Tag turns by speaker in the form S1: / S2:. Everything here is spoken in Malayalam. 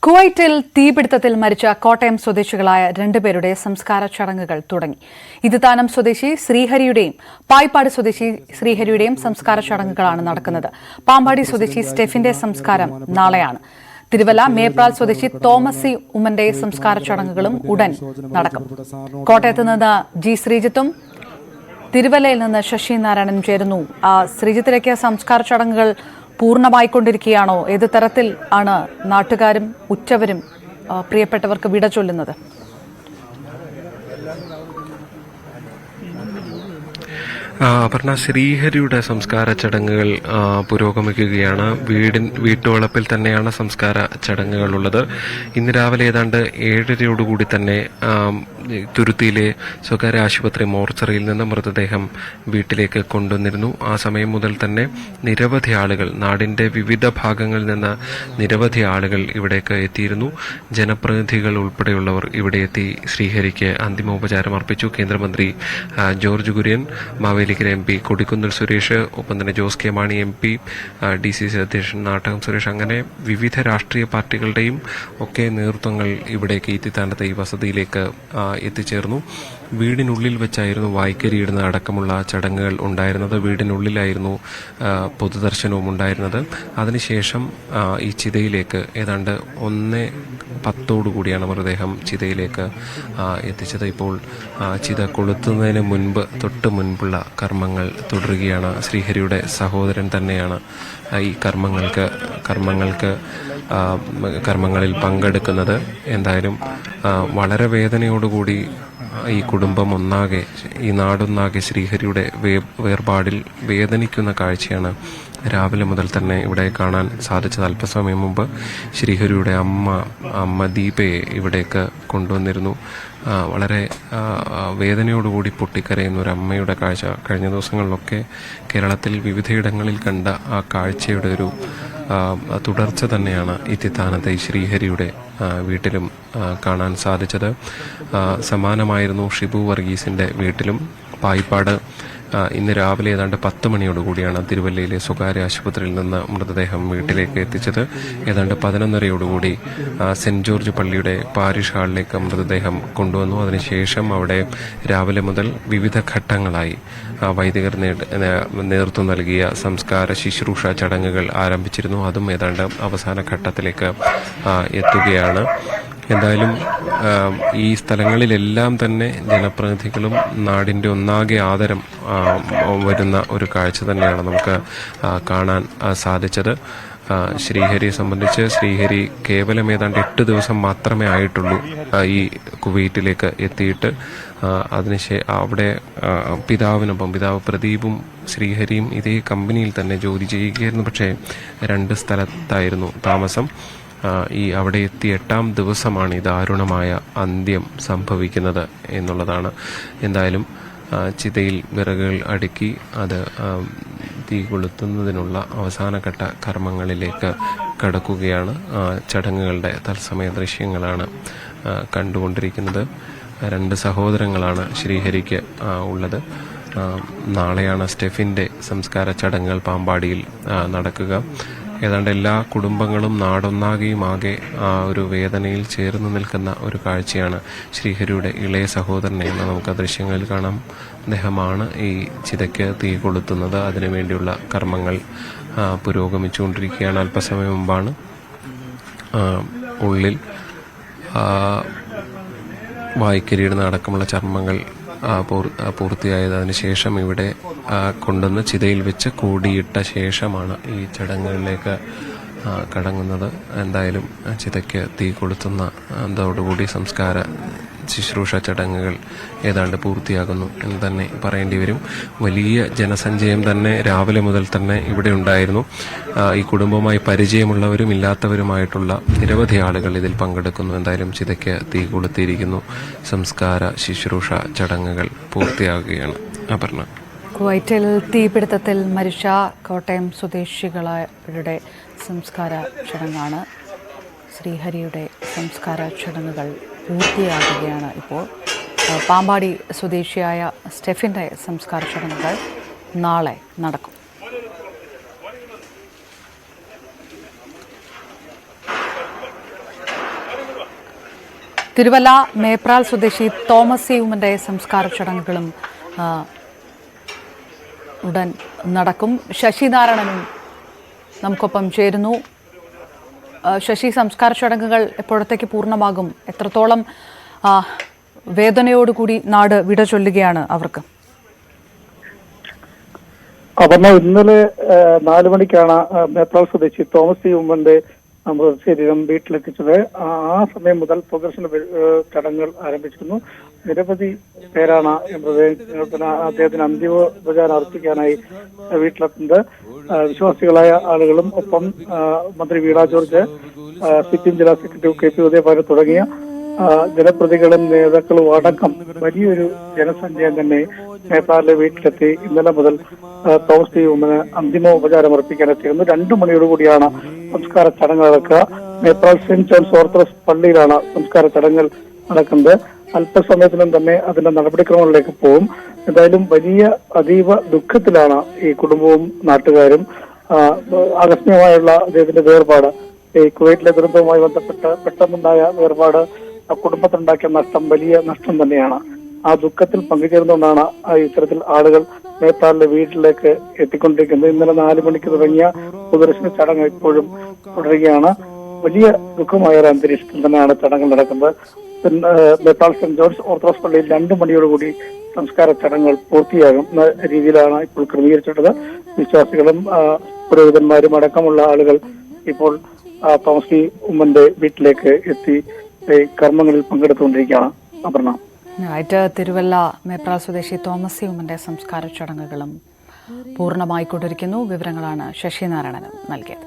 S1: കുവൈറ്റിൽ തീപിടുത്തത്തിൽ മരിച്ച കോട്ടയം സ്വദേശികളായ രണ്ടുപേരുടെ സംസ്കാര ചടങ്ങുകൾ തുടങ്ങി. ഇതുതാനം സ്വദേശി ശ്രീഹരിയുടെയും പായിപ്പാട് സ്വദേശി ശ്രീഹരിയുടെയും സംസ്കാര ചടങ്ങുകളാണ് നടക്കുന്നത്. പാമ്പാടി സ്വദേശി സ്റ്റെഫിന്റെ സംസ്കാരം നാളെയാണ്. തിരുവല്ല മേപ്രാൽ സ്വദേശി തോമസ് സി ഉമ്മന്റെ സംസ്കാര ചടങ്ങുകളും ഉടൻ നടക്കും. കോട്ടയത്ത് നിന്ന് ജി ശ്രീജിത്തും തിരുവല്ലയിൽ നിന്ന് ശശി നാരായണനും ചേരുന്നു. ശ്രീജിത്തിലേക്ക് സംസ്കാര ചടങ്ങുകൾ പൂർണ്ണമായിക്കൊണ്ടിരിക്കുകയാണോ? ഏത് തരത്തിൽ ആണ് നാട്ടുകാരും ഉറ്റവരും പ്രിയപ്പെട്ടവർക്ക് വിട ചൊല്ലുന്നത്?
S2: അപർണ, ശ്രീഹരിയുടെ സംസ്കാര ചടങ്ങുകൾ പുരോഗമിക്കുകയാണ്. വീട്ടുവളപ്പിൽ തന്നെയാണ് സംസ്കാര ചടങ്ങുകളുള്ളത്. ഇന്ന് രാവിലെ ഏതാണ്ട് 7:30 തന്നെ തുരുത്തിയിലെ സ്വകാര്യ ആശുപത്രി മോർച്ചറിയിൽ നിന്ന് മൃതദേഹം വീട്ടിലേക്ക് കൊണ്ടുവന്നിരുന്നു. ആ സമയം മുതൽ തന്നെ നിരവധി ആളുകൾ, നാടിന്റെ വിവിധ ഭാഗങ്ങളിൽ നിന്ന് നിരവധി ആളുകൾ ഇവിടേക്ക് എത്തിയിരുന്നു. ജനപ്രതിനിധികൾ ഉൾപ്പെടെയുള്ളവർ ഇവിടെ എത്തി ശ്രീഹരിക്ക് അന്തിമോപചാരം അർപ്പിച്ചു. കേന്ദ്രമന്ത്രി ജോർജ് കുര്യൻ, മാവേലിക്കര MP, കൊടിക്കുന്നിൽ സുരേഷ്, ഒപ്പം തന്നെ Jose K Mani MP, DCC അധ്യക്ഷൻ നാട്ടകം സുരേഷ്, അങ്ങനെ വിവിധ രാഷ്ട്രീയ പാർട്ടികളുടെയും ഒക്കെ നേതൃത്വങ്ങൾ ഇവിടേക്ക് ഈത്തിത്താനത്തെ ഈ വസതിയിലേക്ക് എത്തിച്ചേർന്നു. വീടിനുള്ളിൽ വെച്ചായിരുന്നു വായ്ക്കരിയിടുന്ന അടക്കമുള്ള ചടങ്ങുകൾ ഉണ്ടായിരുന്നത്. വീടിനുള്ളിലായിരുന്നു പൊതുദർശനവും ഉണ്ടായിരുന്നത്. അതിനുശേഷം ഈ ചിതയിലേക്ക് ഏതാണ്ട് 1:10 മൃതദേഹം ചിതയിലേക്ക് എത്തിച്ചത്. ഇപ്പോൾ ചിത കൊളുത്തുന്നതിന് തൊട്ട് മുൻപുള്ള കർമ്മങ്ങൾ തുടരുകയാണ്. ശ്രീഹരിയുടെ സഹോദരൻ തന്നെയാണ് ഈ കർമ്മങ്ങളിൽ പങ്കെടുക്കുന്നത്. എന്തായാലും വളരെ വേദനയോടുകൂടി ഈ കുടുംബം ഒന്നാകെ, ഈ നാടൊന്നാകെ ശ്രീഹരിയുടെ വേർപാടിൽ വേദനിക്കുന്ന കാഴ്ചയാണ് രാവിലെ മുതൽ തന്നെ ഇവിടെ കാണാൻ സാധിച്ചത്. അല്പസമയം മുമ്പ് ശ്രീഹരിയുടെ അമ്മ ദീപയെ ഇവിടേക്ക് കൊണ്ടുവന്നിരുന്നു. വളരെ വേദനയോടുകൂടി പൊട്ടിക്കരയുന്ന ഒരു അമ്മയുടെ കാഴ്ച കഴിഞ്ഞ ദിവസങ്ങളിലൊക്കെ കേരളത്തിൽ വിവിധയിടങ്ങളിൽ കണ്ട ആ കാഴ്ചയുടെ ഒരു തുടർച്ച തന്നെയാണ് ഇത്തിത്താനത്തെ ശ്രീഹരിയുടെ വീട്ടിലും കാണാൻ സാധിച്ചത്. സമാനമായിരുന്നു ഷിബു വർഗീസിന്റെ വീട്ടിലും. പായിപ്പാട് ഇന്ന് രാവിലെ ഏതാണ്ട് 10 മണിയോടുകൂടിയാണ് തിരുവല്ലയിലെ സ്വകാര്യ ആശുപത്രിയിൽ നിന്ന് മൃതദേഹം വീട്ടിലേക്ക് എത്തിച്ചത്. ഏതാണ്ട് 11:30 സെന്റ് ജോർജ് പള്ളിയുടെ പാരിഷ് ഹാളിലേക്ക് മൃതദേഹം കൊണ്ടുവന്നു. അതിനുശേഷം അവിടെ രാവിലെ മുതൽ വിവിധ ഘട്ടങ്ങളായി വൈദികർ നേതൃത്വം നൽകിയ സംസ്കാര ശുശ്രൂഷ ചടങ്ങുകൾ ആരംഭിച്ചിരുന്നു. അതും ഏതാണ്ട് അവസാന ഘട്ടത്തിലേക്ക് എത്തുകയാണ്. എന്തായാലും ഈ സ്ഥലങ്ങളിലെല്ലാം തന്നെ ജനപ്രതിനിധികളും നാടിന്റെ ഒന്നാകെ ആദരം വരുന്ന ഒരു കാഴ്ച തന്നെയാണ് നമുക്ക് കാണാൻ സാധിച്ചത്. ശ്രീഹരിയെ സംബന്ധിച്ച് ശ്രീഹരി കേവലം ഏതാണ്ട് 8 ദിവസം മാത്രമേ ആയിട്ടുള്ളൂ ഈ കുവൈറ്റിലേക്ക് എത്തിയിട്ട്. അവിടെ പിതാവ് പ്രദീപും ശ്രീഹരിയും ഇതേ കമ്പനിയിൽ തന്നെ ജോലി ചെയ്യുകയായിരുന്നു. പക്ഷേ 2 സ്ഥലത്തായിരുന്നു താമസം. അവിടെ എത്തി 8-ാം ദിവസമാണ് ഈ ദാരുണമായ അന്ത്യം സംഭവിക്കുന്നത് എന്നുള്ളതാണ്. എന്തായാലും ചിതയിൽ വിറകുകൾ അടുക്കി അത് തീ കൊളുത്തുന്നതിനുള്ള അവസാനഘട്ട കർമ്മങ്ങളിലേക്ക് കടക്കുകയാണ്. ചടങ്ങുകളുടെ തത്സമയ ദൃശ്യങ്ങളാണ് കണ്ടുകൊണ്ടിരിക്കുന്നത്. 2 സഹോദരങ്ങളാണ് ശ്രീഹരിക്ക് ഉള്ളത്. നാളെയാണ് സ്റ്റെഫിന്റെ സംസ്കാര ചടങ്ങുകൾ പാമ്പാടിയിൽ നടക്കുക. ഏതാണ്ട് എല്ലാ കുടുംബങ്ങളും നാടൊന്നാകെയും ആകെ ഒരു വേദനയിൽ ചേർന്ന് നിൽക്കുന്ന ഒരു കാഴ്ചയാണ് ശ്രീഹരിയുടെ ഇളയ സഹോദരനെ എന്ന് നമുക്ക് ദൃശ്യങ്ങളിൽ കാണാം. അദ്ദേഹമാണ് ഈ ചിതയ്ക്ക് തീ കൊളുത്തുന്നത്. അതിനുവേണ്ടിയുള്ള കർമ്മങ്ങൾ പുരോഗമിച്ചുകൊണ്ടിരിക്കുകയാണ്. അല്പസമയം മുമ്പാണ് ഉള്ളിൽ വായ്ക്കരിയിടുന്ന അടക്കമുള്ള ചർമ്മങ്ങൾ പൂർത്തിയായത്. അതിനുശേഷം ഇവിടെ കൊണ്ടുവന്ന് ചിതയിൽ വെച്ച് കൂടിയിട്ട ശേഷമാണ് ഈ ചടങ്ങുകളിലേക്ക് കടങ്ങുന്നത്. എന്തായാലും ചിതയ്ക്ക് തീ കൊളുത്തുന്നതോടുകൂടി സംസ്കാര ശുശ്രൂഷ ചടങ്ങുകൾ ഏതാണ്ട് പൂർത്തിയാകുന്നു എന്ന് തന്നെ പറയേണ്ടി വരും. വലിയ ജനസഞ്ചയം തന്നെ രാവിലെ മുതൽ തന്നെ ഇവിടെ ഉണ്ടായിരുന്നു. ഈ കുടുംബവുമായി പരിചയമുള്ളവരും ഇല്ലാത്തവരുമായിട്ടുള്ള നിരവധി ആളുകൾ ഇതിൽ പങ്കെടുക്കുന്നു. എന്തായാലും ചിതയ്ക്ക് തീ കൊളുത്തിയിരിക്കുന്നു. സംസ്കാര ശുശ്രൂഷ ചടങ്ങുകൾ പൂർത്തിയാകുകയാണ്. അപർണ,
S1: കുവൈറ്റിൽ തീപിടുത്തത്തിൽ മരിച്ച കോട്ടയം സ്വദേശികളുടെ സംസ്കാര ചടങ്ങാണ്. ശ്രീഹരിയുടെ സംസ്കാര ചടങ്ങുകൾ പൂർത്തിയാകുകയാണ്. ഇപ്പോൾ പാമ്പാടി സ്വദേശിയായ സ്റ്റെഫിന്റെ സംസ്കാര ചടങ്ങുകൾ നാളെ നടക്കും. തിരുവല്ല മേപ്രാൽ സ്വദേശി തോമസ് സി ഉമ്മന്റെ സംസ്കാര ചടങ്ങുകളും ഉടൻ നടക്കും. ശശിനാരായണനും നമുക്കൊപ്പം ചേരുന്നു. ശശി, സംസ്കാര ചടങ്ങുകൾ എപ്പോഴത്തേക്ക് പൂർണ്ണമാകും? എത്രത്തോളം വേദനയോടുകൂടി നാട് വിട ചൊല്ലുകയാണ് അവർക്ക്?
S3: അപർണ, ഇന്നലെ 4 മണിക്കാണ് മേപ്രാൽ സ്വദേശി തോമസ് സി ഉമ്മന്റെ മൃതശരീരം വീട്ടിലെത്തിച്ചത്. ആ സമയം മുതൽ പൊതുദർശന ചടങ്ങുകൾ ആരംഭിച്ചിരുന്നു. നിരവധി പേരാണ് അദ്ദേഹത്തിന് അന്തിമോപചാരം അർപ്പിക്കാനായി വീട്ടിലെത്തുന്നത്. വിശ്വാസികളായ ആളുകളും ഒപ്പം മന്ത്രി വീണ ജോർജ്, സിപിഎം ജില്ലാ സെക്രട്ടറി കെ പി ഉദയഭാനു തുടങ്ങിയ ജനപ്രതികളും നേതാക്കളും അടക്കം വലിയൊരു ജനസഞ്ചയം തന്നെ മേപ്പാലിലെ വീട്ടിലെത്തി ഇന്നലെ മുതൽ തോമസ് സി ഉമ്മന് അന്തിമോപചാരം അർപ്പിക്കാനെത്തിയിരുന്നു. 2 മണിയോടുകൂടിയാണ് സംസ്കാര ചടങ്ങ് നടക്കുക. മേപ്പാൽ സെന്റ് ജോൺസ് ഓർത്തഡോക്സ് പള്ളിയിലാണ് സംസ്കാര ചടങ്ങുകൾ നടക്കുന്നത്. അല്പസമയത്തിനും തന്നെ അതിന്റെ നടപടിക്രമങ്ങളിലേക്ക് പോകും. എന്തായാലും അതീവ ദുഃഖത്തിലാണ് ഈ കുടുംബവും നാട്ടുകാരും. ആകസ്മികമായുള്ള അദ്ദേഹത്തിന്റെ വേർപാട്, ഈ കുവൈറ്റിലെ ദുരന്തവുമായി ബന്ധപ്പെട്ട് പെട്ടെന്നുണ്ടായ വേർപാട് കുടുംബത്തിനുണ്ടാക്കിയ നഷ്ടം വലിയ നഷ്ടം തന്നെയാണ്. ആ ദുഃഖത്തിൽ പങ്കുചേർന്നുകൊണ്ടാണ് ഇത്തരത്തിൽ ആളുകൾ മേപ്പാലിലെ വീട്ടിലേക്ക് എത്തിക്കൊണ്ടിരിക്കുന്നത്. ഇന്നലെ 4 മണിക്ക് തുടങ്ങിയ പൊതുദർശന ചടങ്ങ് ഇപ്പോഴും തുടരുകയാണ്. വലിയ ദുഃഖമായ ഒരു അന്തരീക്ഷത്തിൽ തന്നെയാണ് ചടങ്ങ് നടക്കുന്നത്. മേപ്പാൽ സെന്റ് ജോർജ് ഓർത്തഡോക്സ് പള്ളിയിൽ 2 മണിയോടുകൂടി സംസ്കാര ചടങ്ങുകൾ പൂർത്തിയാകുന്ന രീതിയിലാണ് ഇപ്പോൾ ക്രമീകരിച്ചിട്ടുള്ളത്. വിശ്വാസികളും പുരോഹിതന്മാരും അടക്കമുള്ള ആളുകൾ ഇപ്പോൾ തോമസ് സി ഉമ്മന്റെ വീട്ടിലേക്ക് എത്തി കർമ്മങ്ങളിൽ പങ്കെടുത്തുകൊണ്ടിരിക്കുകയാണ്. അപർണ,
S1: തിരുവല്ല മേപ്രാൽ സ്വദേശി തോമസ് സി ഉമ്മന്റെ സംസ്കാര ചടങ്ങുകളും പൂർണ്ണമായിക്കൊണ്ടിരിക്കുന്നു. വിവരങ്ങളാണ് ശശിനാരായണനും നൽകിയത്.